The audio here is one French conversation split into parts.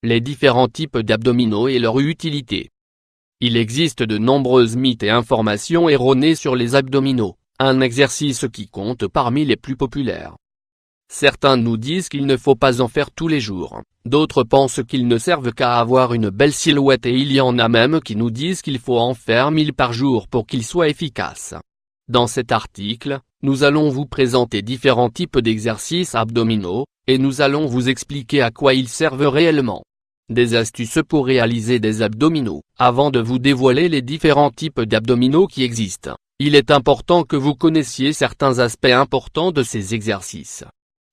Les différents types d'abdominaux et leur utilité. Il existe de nombreux mythes et informations erronées sur les abdominaux, un exercice qui compte parmi les plus populaires. Certains nous disent qu'il ne faut pas en faire tous les jours, d'autres pensent qu'ils ne servent qu'à avoir une belle silhouette et il y en a même qui nous disent qu'il faut en faire 1000 par jour pour qu'ils soient efficaces. Dans cet article, nous allons vous présenter différents types d'exercices abdominaux, et nous allons vous expliquer à quoi ils servent réellement. Des astuces pour réaliser des abdominaux. Avant de vous dévoiler les différents types d'abdominaux qui existent, il est important que vous connaissiez certains aspects importants de ces exercices.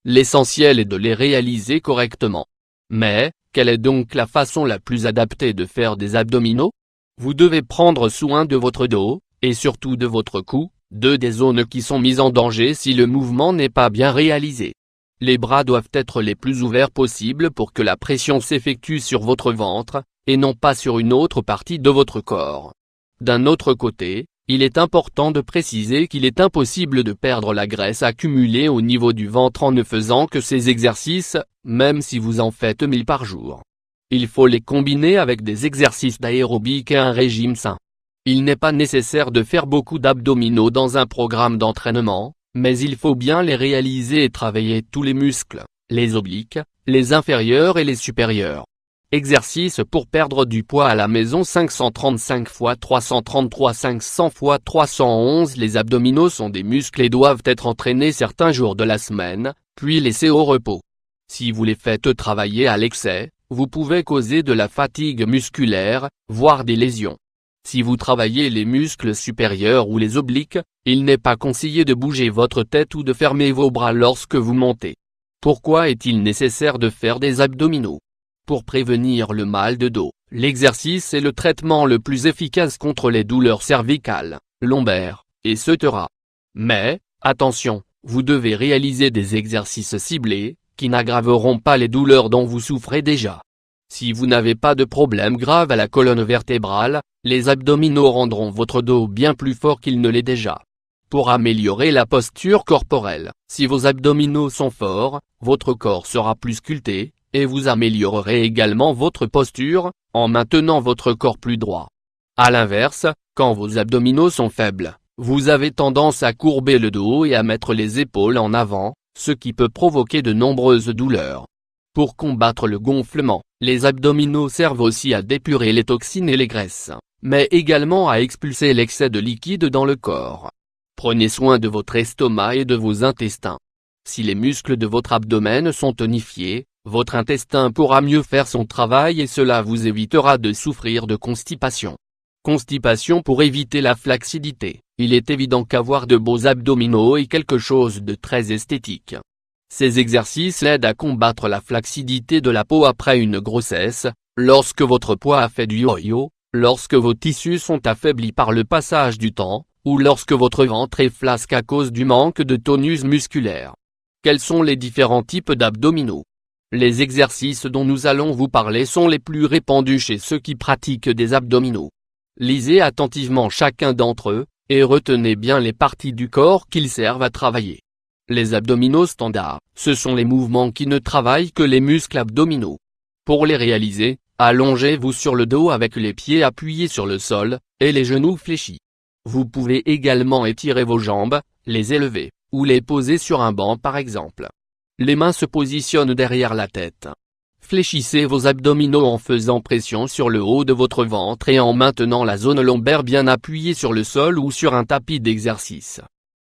L'essentiel est de les réaliser correctement. Mais, quelle est donc la façon la plus adaptée de faire des abdominaux? Vous devez prendre soin de votre dos, et surtout de votre cou, deux des zones qui sont mises en danger si le mouvement n'est pas bien réalisé. Les bras doivent être les plus ouverts possible pour que la pression s'effectue sur votre ventre, et non pas sur une autre partie de votre corps. D'un autre côté, il est important de préciser qu'il est impossible de perdre la graisse accumulée au niveau du ventre en ne faisant que ces exercices, même si vous en faites 1000 par jour. Il faut les combiner avec des exercices d'aérobic et un régime sain. Il n'est pas nécessaire de faire beaucoup d'abdominaux dans un programme d'entraînement, mais il faut bien les réaliser et travailler tous les muscles, les obliques, les inférieurs et les supérieurs. Exercice pour perdre du poids à la maison 535 x 333 500 x 311. Les abdominaux sont des muscles et doivent être entraînés certains jours de la semaine, puis laissés au repos. Si vous les faites travailler à l'excès, vous pouvez causer de la fatigue musculaire, voire des lésions. Si vous travaillez les muscles supérieurs ou les obliques, il n'est pas conseillé de bouger votre tête ou de fermer vos bras lorsque vous montez. Pourquoi est-il nécessaire de faire des abdominaux? Pour prévenir le mal de dos, l'exercice est le traitement le plus efficace contre les douleurs cervicales, lombaires, etc. Mais, attention, vous devez réaliser des exercices ciblés, qui n'aggraveront pas les douleurs dont vous souffrez déjà. Si vous n'avez pas de problème grave à la colonne vertébrale, les abdominaux rendront votre dos bien plus fort qu'il ne l'est déjà. Pour améliorer la posture corporelle, si vos abdominaux sont forts, votre corps sera plus sculpté, et vous améliorerez également votre posture, en maintenant votre corps plus droit. À l'inverse, quand vos abdominaux sont faibles, vous avez tendance à courber le dos et à mettre les épaules en avant, ce qui peut provoquer de nombreuses douleurs. Pour combattre le gonflement, les abdominaux servent aussi à dépurer les toxines et les graisses, mais également à expulser l'excès de liquide dans le corps. Prenez soin de votre estomac et de vos intestins. Si les muscles de votre abdomen sont tonifiés, votre intestin pourra mieux faire son travail et cela vous évitera de souffrir de constipation. Constipation pour éviter la flaccidité. Il est évident qu'avoir de beaux abdominaux est quelque chose de très esthétique. Ces exercices aident à combattre la flaccidité de la peau après une grossesse, lorsque votre poids a fait du yo-yo, lorsque vos tissus sont affaiblis par le passage du temps, ou lorsque votre ventre est flasque à cause du manque de tonus musculaire. Quels sont les différents types d'abdominaux? Les exercices dont nous allons vous parler sont les plus répandus chez ceux qui pratiquent des abdominaux. Lisez attentivement chacun d'entre eux, et retenez bien les parties du corps qu'ils servent à travailler. Les abdominaux standards, ce sont les mouvements qui ne travaillent que les muscles abdominaux. Pour les réaliser, allongez-vous sur le dos avec les pieds appuyés sur le sol, et les genoux fléchis. Vous pouvez également étirer vos jambes, les élever, ou les poser sur un banc par exemple. Les mains se positionnent derrière la tête. Fléchissez vos abdominaux en faisant pression sur le haut de votre ventre et en maintenant la zone lombaire bien appuyée sur le sol ou sur un tapis d'exercice.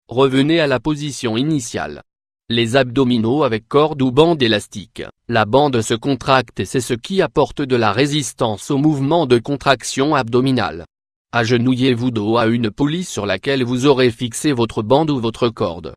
Revenez à la position initiale. Les abdominaux avec corde ou bande élastique. La bande se contracte et c'est ce qui apporte de la résistance au mouvement de contraction abdominale. Agenouillez-vous dos à une poulie sur laquelle vous aurez fixé votre bande ou votre corde.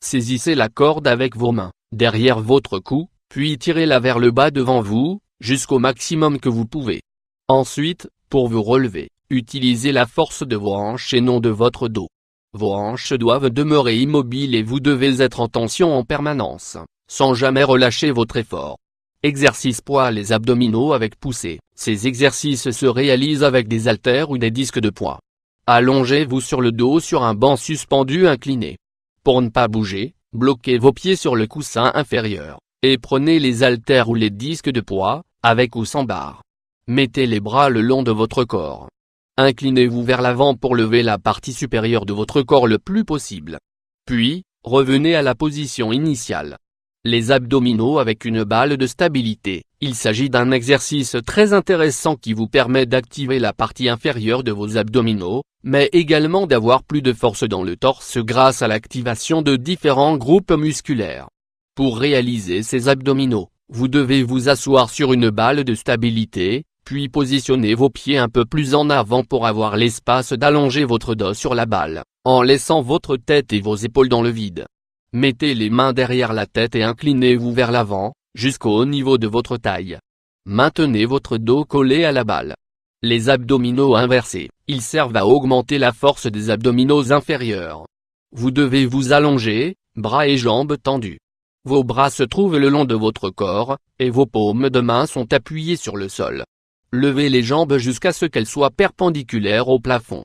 Saisissez la corde avec vos mains, derrière votre cou, puis tirez-la vers le bas devant vous, jusqu'au maximum que vous pouvez. Ensuite, pour vous relever, utilisez la force de vos hanches et non de votre dos. Vos hanches doivent demeurer immobiles et vous devez être en tension en permanence, sans jamais relâcher votre effort. Exercice poids les abdominaux avec poussée. Ces exercices se réalisent avec des haltères ou des disques de poids. Allongez-vous sur le dos sur un banc suspendu incliné. Pour ne pas bouger, bloquez vos pieds sur le coussin inférieur, et prenez les haltères ou les disques de poids, avec ou sans barre. Mettez les bras le long de votre corps. Inclinez-vous vers l'avant pour lever la partie supérieure de votre corps le plus possible. Puis, revenez à la position initiale. Les abdominaux avec une balle de stabilité. Il s'agit d'un exercice très intéressant qui vous permet d'activer la partie inférieure de vos abdominaux, mais également d'avoir plus de force dans le torse grâce à l'activation de différents groupes musculaires. Pour réaliser ces abdominaux, vous devez vous asseoir sur une balle de stabilité, puis positionner vos pieds un peu plus en avant pour avoir l'espace d'allonger votre dos sur la balle, en laissant votre tête et vos épaules dans le vide. Mettez les mains derrière la tête et inclinez-vous vers l'avant, jusqu'au niveau de votre taille. Maintenez votre dos collé à la balle. Les abdominaux inversés, ils servent à augmenter la force des abdominaux inférieurs. Vous devez vous allonger, bras et jambes tendus. Vos bras se trouvent le long de votre corps, et vos paumes de main sont appuyées sur le sol. Levez les jambes jusqu'à ce qu'elles soient perpendiculaires au plafond.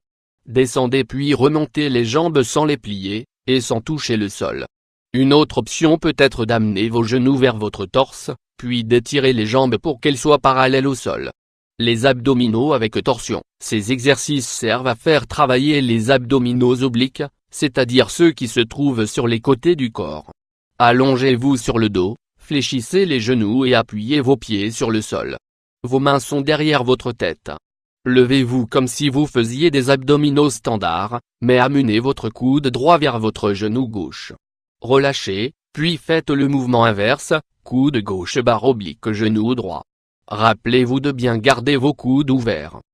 Descendez puis remontez les jambes sans les plier, et sans toucher le sol. Une autre option peut être d'amener vos genoux vers votre torse, puis d'étirer les jambes pour qu'elles soient parallèles au sol. Les abdominaux avec torsion. Ces exercices servent à faire travailler les abdominaux obliques, c'est-à-dire ceux qui se trouvent sur les côtés du corps. Allongez-vous sur le dos, fléchissez les genoux et appuyez vos pieds sur le sol. Vos mains sont derrière votre tête. Levez-vous comme si vous faisiez des abdominaux standards, mais amenez votre coude droit vers votre genou gauche. Relâchez, puis faites le mouvement inverse, coude gauche barre oblique genou droit. Rappelez-vous de bien garder vos coudes ouverts.